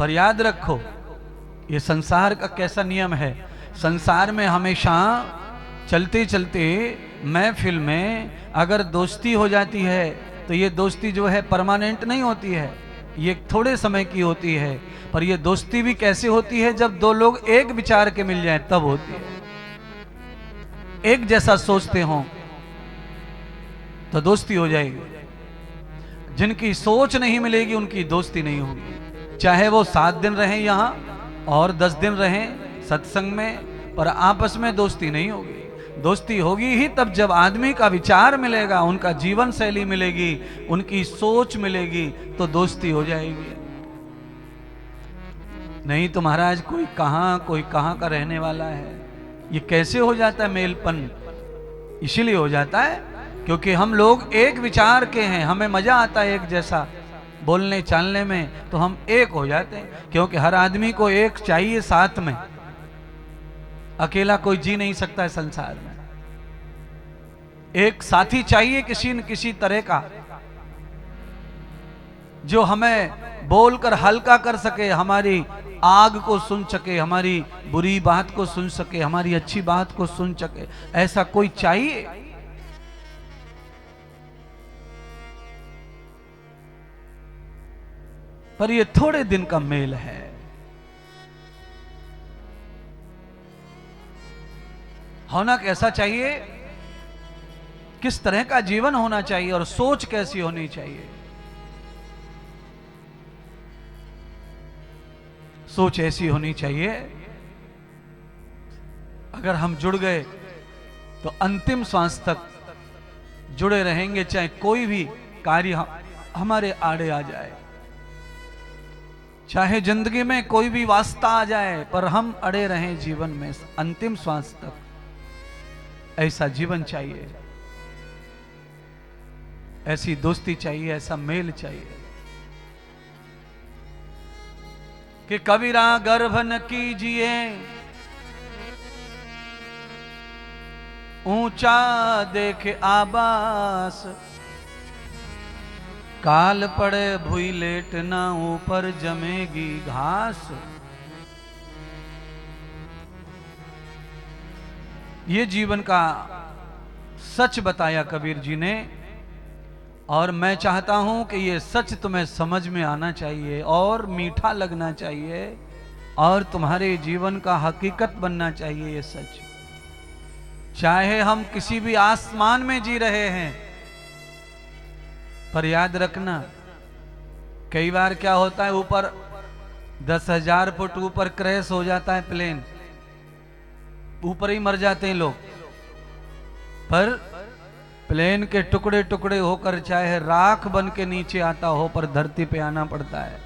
पर याद रखो, ये संसार का कैसा नियम है। संसार में हमेशा चलते चलते महफिल में अगर दोस्ती हो जाती है तो ये दोस्ती जो है परमानेंट नहीं होती है, ये थोड़े समय की होती है। पर ये दोस्ती भी कैसे होती है, जब दो लोग एक विचार के मिल जाएं तब होती है। एक जैसा सोचते हों तो दोस्ती हो जाएगी। जिनकी सोच नहीं मिलेगी उनकी दोस्ती नहीं होगी। चाहे वो 7 दिन रहें यहाँ और 10 दिन रहें सत्संग में, पर आपस में दोस्ती नहीं होगी। दोस्ती होगी ही तब जब आदमी का विचार मिलेगा, उनका जीवन शैली मिलेगी, उनकी सोच मिलेगी, तो दोस्ती हो जाएगी। नहीं तो महाराज कोई कहाँ का रहने वाला है। ये कैसे हो जाता है मेलपन? इसीलिए हो जाता है क्योंकि हम लोग एक विचार के हैं। हमें मजा आता है एक जैसा बोलने चालने में, तो हम एक हो जाते हैं। क्योंकि हर आदमी को एक चाहिए साथ में, अकेला कोई जी नहीं सकता है संसार में। एक साथी चाहिए किसी न किसी तरह का, जो हमें बोलकर हल्का कर सके, हमारी आग को सुन सके, हमारी बुरी बात को सुन सके, हमारी अच्छी बात को सुन सके, ऐसा कोई चाहिए। पर ये थोड़े दिन का मेल है। होना कैसा चाहिए, किस तरह का जीवन होना चाहिए और सोच कैसी होनी चाहिए। सोच ऐसी होनी चाहिए, अगर हम जुड़ गए तो अंतिम श्वास तक जुड़े रहेंगे, चाहे कोई भी कार्य हमारे आड़े आ जाए, चाहे जिंदगी में कोई भी वास्ता आ जाए, पर हम अड़े रहें जीवन में अंतिम श्वास तक। ऐसा जीवन चाहिए, ऐसी दोस्ती चाहिए, ऐसा मेल चाहिए कि कबीरा गर्भ न कीजिए ऊंचा देखे आबास, काल पड़े भूई लेटना ऊपर जमेगी घास। ये जीवन का सच बताया कबीर जी ने, और मैं चाहता हूं कि ये सच तुम्हें समझ में आना चाहिए और मीठा लगना चाहिए और तुम्हारे जीवन का हकीकत बनना चाहिए ये सच। चाहे हम किसी भी आसमान में जी रहे हैं, पर याद रखना कई बार क्या होता है, ऊपर 10,000 फुट ऊपर क्रैश हो जाता है प्लेन, ऊपर ही मर जाते हैं लोग। पर प्लेन के टुकड़े टुकड़े होकर चाहे राख बन के नीचे आता हो, पर धरती पे आना पड़ता है।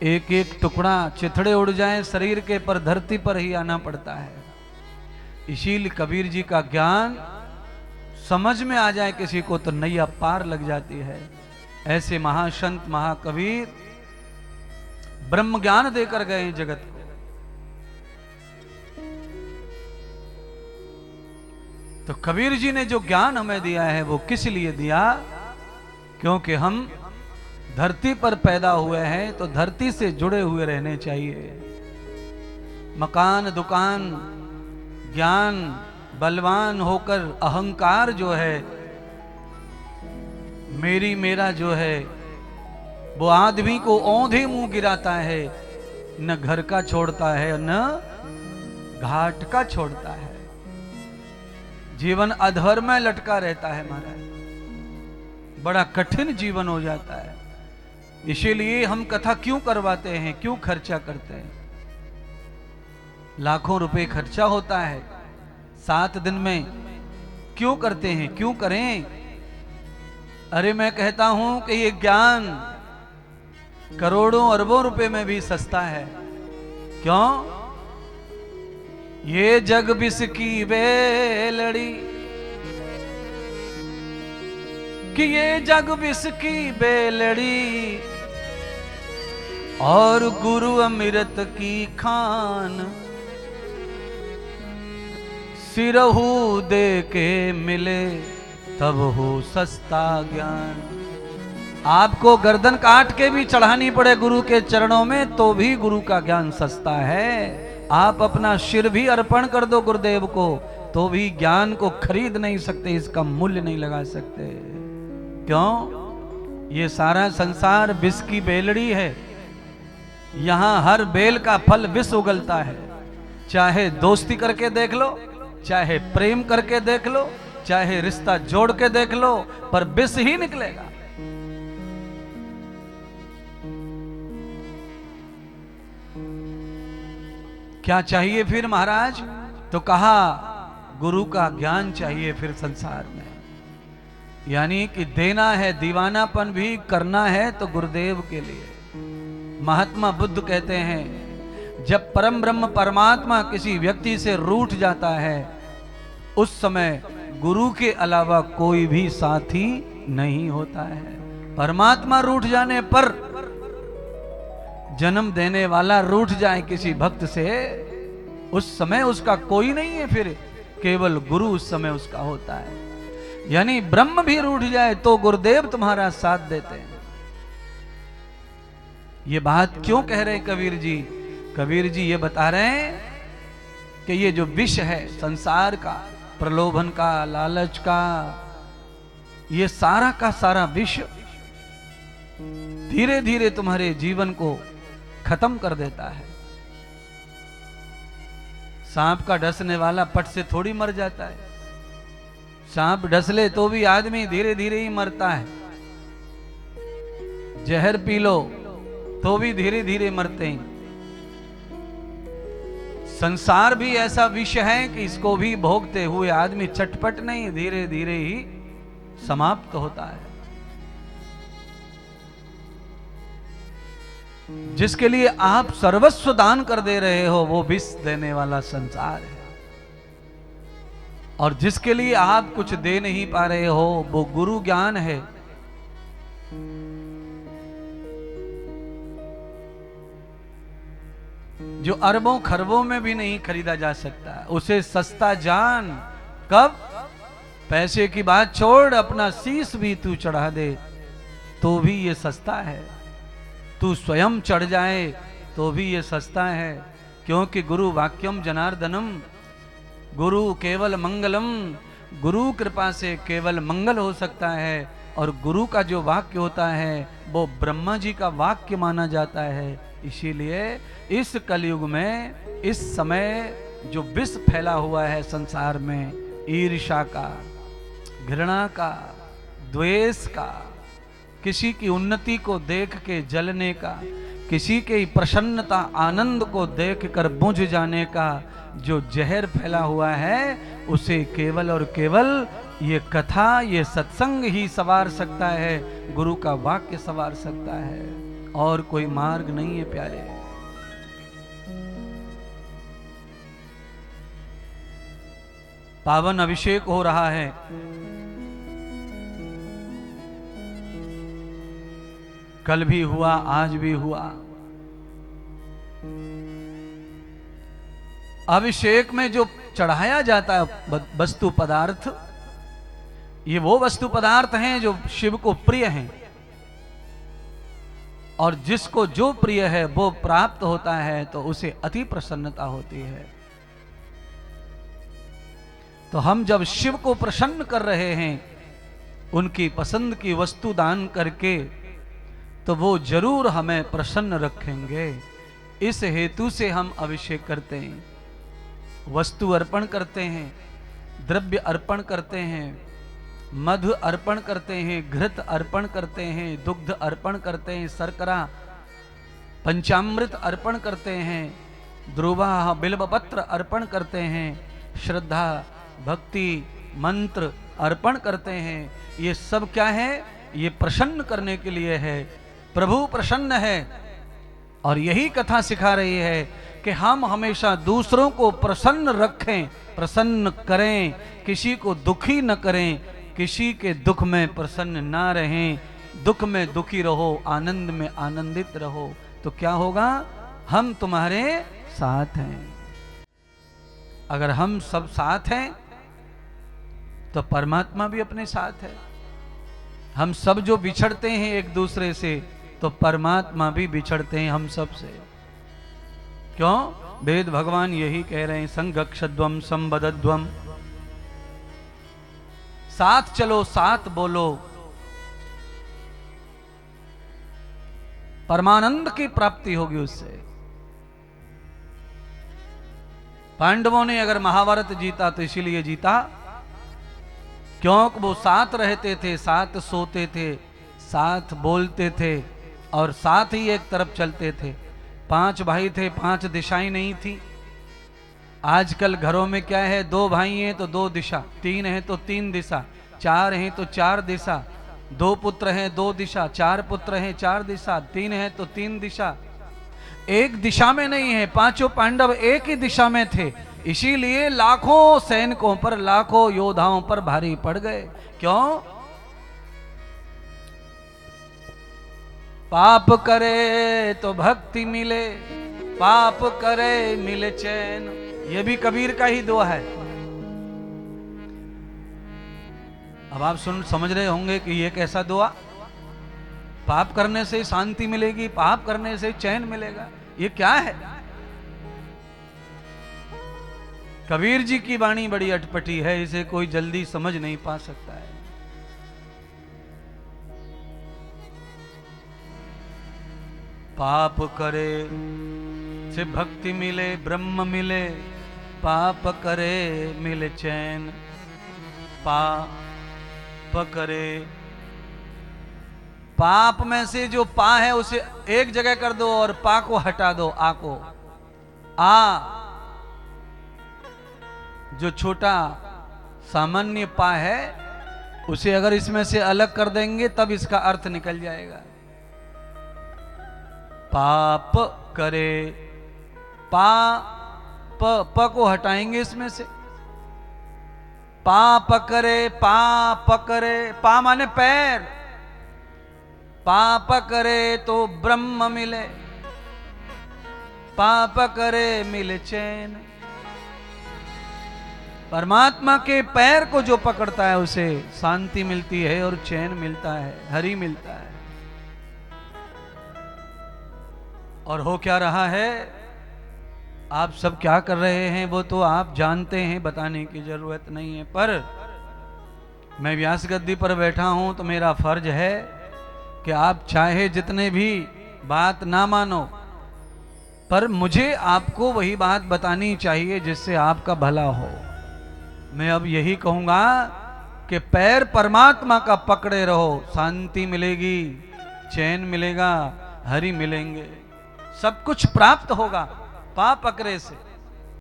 एक एक टुकड़ा चिथड़े उड़ जाए शरीर के, पर धरती पर ही आना पड़ता है। इसीलिए कबीर जी का ज्ञान समझ में आ जाए किसी को तो नैया पार लग जाती है। ऐसे महासंत महाकबीर ब्रह्म ज्ञान देकर गए जगत को। तो कबीर जी ने जो ज्ञान हमें दिया है वो किस लिए दिया? क्योंकि हम धरती पर पैदा हुए हैं तो धरती से जुड़े हुए रहने चाहिए। मकान दुकान ज्ञान बलवान होकर अहंकार जो है, मेरी मेरा जो है, वो आदमी को औंधे मुंह गिराता है, न घर का छोड़ता है न घाट का छोड़ता है। जीवन अधर में लटका रहता है महाराज, बड़ा कठिन जीवन हो जाता है। इसीलिए हम कथा क्यों करवाते हैं, क्यों खर्चा करते हैं? लाखों रुपए खर्चा होता है 7 दिन में, क्यों करते हैं, क्यों करें? अरे मैं कहता हूं कि ये ज्ञान करोड़ों अरबों रुपए में भी सस्ता है। क्यों? ये जग बिस की बेलड़ी, कि ये जग बिस की बेलड़ी और गुरु अमृत की खान, सिरहू दे के मिले तब हो सस्ता ज्ञान। आपको गर्दन काट के भी चढ़ानी पड़े गुरु के चरणों में तो भी गुरु का ज्ञान सस्ता है। आप अपना सिर भी अर्पण कर दो गुरुदेव को तो भी ज्ञान को खरीद नहीं सकते, इसका मूल्य नहीं लगा सकते। क्यों? ये सारा संसार विष की बेलड़ी है। यहां हर बेल का फल विष उगलता है। चाहे दोस्ती करके देख लो, चाहे प्रेम करके देख लो, चाहे रिश्ता जोड़ के देख लो, पर विष ही निकलेगा। क्या चाहिए फिर महाराज? तो कहा गुरु का ज्ञान चाहिए फिर संसार में। यानी कि देना है, दीवानापन भी करना है तो गुरुदेव के लिए। महात्मा बुद्ध कहते हैं जब परम ब्रह्म परमात्मा किसी व्यक्ति से रूठ जाता है उस समय गुरु के अलावा कोई भी साथी नहीं होता है। परमात्मा रूठ जाने पर, जन्म देने वाला रूठ जाए किसी भक्त से, उस समय उसका कोई नहीं है, फिर केवल गुरु उस समय उसका होता है। यानी ब्रह्म भी रूठ जाए तो गुरुदेव तुम्हारा साथ देते हैं। ये बात क्यों कह रहे हैं कबीर जी? कबीर जी ये बता रहे हैं कि ये जो विष है संसार का, प्रलोभन का, लालच का, ये सारा का सारा विष धीरे धीरे तुम्हारे जीवन को खत्म कर देता है। सांप का डसने वाला पट से थोड़ी मर जाता है। सांप डस ले तो भी आदमी धीरे धीरे ही मरता है। जहर पी लो तो भी धीरे धीरे मरते हैं। संसार भी ऐसा विष है कि इसको भी भोगते हुए आदमी चटपट नहीं, धीरे धीरे ही समाप्त होता है। जिसके लिए आप सर्वस्व दान कर दे रहे हो वो विष देने वाला संसार है, और जिसके लिए आप कुछ दे नहीं पा रहे हो वो गुरु ज्ञान है। जो अरबों खरबों में भी नहीं खरीदा जा सकता, उसे सस्ता जान। कब? पैसे की बात छोड़, अपना शीश भी तू चढ़ा दे तो भी ये सस्ता है। तू स्वयं चढ़ जाए तो भी ये सस्ता है, क्योंकि गुरु वाक्यम जनार्दनम, गुरु केवल मंगलम। गुरु कृपा से केवल मंगल हो सकता है, और गुरु का जो वाक्य होता है वो ब्रह्मा जी का वाक्य माना जाता है। इसीलिए इस कलयुग में, इस समय जो विष फैला हुआ है संसार में, ईर्ष्या का, घृणा का, द्वेष का, किसी की उन्नति को देख के जलने का, किसी के प्रसन्नता आनंद को देख कर बुझ जाने का जो जहर फैला हुआ है, उसे केवल और केवल ये कथा, ये सत्संग ही संवार सकता है, गुरु का वाक्य संवार सकता है, और कोई मार्ग नहीं है प्यारे। पावन अभिषेक हो रहा है। कल भी हुआ, आज भी हुआ। अभिषेक में जो चढ़ाया जाता है वस्तु पदार्थ, ये वो वस्तु पदार्थ हैं जो शिव को प्रिय हैं, और जिसको जो प्रिय है वो प्राप्त होता है तो उसे अति प्रसन्नता होती है। तो हम जब शिव को प्रसन्न कर रहे हैं उनकी पसंद की वस्तु दान करके, तो वो जरूर हमें प्रसन्न रखेंगे। इस हेतु से हम अभिषेक करते हैं, वस्तु अर्पण करते हैं, द्रव्य अर्पण करते हैं, मधु अर्पण करते हैं, घृत अर्पण करते हैं, दुग्ध अर्पण करते हैं, शर्करा पंचामृत अर्पण करते हैं, ध्रुवा बिल्वपत्र अर्पण करते हैं, श्रद्धा भक्ति मंत्र अर्पण करते हैं। ये सब क्या है? ये प्रसन्न करने के लिए है। प्रभु प्रसन्न है, और यही कथा सिखा रही है कि हम हमेशा दूसरों को प्रसन्न रखें, प्रसन्न करें, किसी को दुखी न करें, किसी के दुख में प्रसन्न ना रहें, दुख में दुखी रहो, आनंद में आनंदित रहो। तो क्या होगा? हम तुम्हारे साथ हैं। अगर हम सब साथ हैं तो परमात्मा भी अपने साथ है। हम सब जो बिछड़ते हैं एक दूसरे से, तो परमात्मा भी बिछड़ते हैं हम सब से। क्यों? वेद भगवान यही कह रहे हैं, संगक्षध्वम संबद्धध्वम, साथ चलो साथ बोलो, परमानंद की प्राप्ति होगी उससे। पांडवों ने अगर महाभारत जीता तो इसीलिए जीता क्योंकि वो साथ रहते थे, साथ सोते थे, साथ बोलते थे और साथ ही एक तरफ चलते थे। 5 भाई थे, 5 दिशाएं नहीं थी। आजकल घरों में क्या है, 2 भाई हैं तो 2 दिशा, 3 हैं तो 3 दिशा, 4 हैं तो 4 दिशा, 2 पुत्र हैं 2 दिशा, 4 पुत्र हैं 4 दिशा, 3 हैं तो 3 दिशा। एक दिशा में नहीं है। 5 पांडव एक ही दिशा में थे, इसीलिए लाखों सैनिकों पर, लाखों योद्धाओं पर भारी पड़ गए। क्यों? पाप करे तो भक्ति मिले, पाप करे मिले चैन। ये भी कबीर का ही दुआ है। अब आप समझ रहे होंगे कि ये कैसा दुआ, पाप करने से शांति मिलेगी, पाप करने से चैन मिलेगा, ये क्या है? कबीर जी की वाणी बड़ी अटपटी है, इसे कोई जल्दी समझ नहीं पा सकता है। पाप करे से भक्ति मिले, ब्रह्म मिले, पाप करे मिले चैन। पाप करे, पाप में से जो पा है उसे एक जगह कर दो और पा को हटा दो, आ को। आ जो छोटा सामान्य पा है उसे अगर इसमें से अलग कर देंगे तब इसका अर्थ निकल जाएगा। पाप करे, पा प को हटाएंगे इसमें से, पाप करे, पाप करे, पा माने पैर, पाप करे तो ब्रह्म मिले, पाप करे मिले चैन। परमात्मा के पैर को जो पकड़ता है उसे शांति मिलती है और चैन मिलता है, हरि मिलता है। और हो क्या रहा है, आप सब क्या कर रहे हैं वो तो आप जानते हैं, बताने की जरूरत नहीं है। पर मैं व्यास गद्दी पर बैठा हूं तो मेरा फर्ज है कि आप चाहे जितने भी बात ना मानो, पर मुझे आपको वही बात बतानी चाहिए जिससे आपका भला हो। मैं अब यही कहूंगा कि पैर परमात्मा का पकड़े रहो, शांति मिलेगी, चैन मिलेगा, हरि मिलेंगे, सब कुछ प्राप्त होगा पा पकड़े से।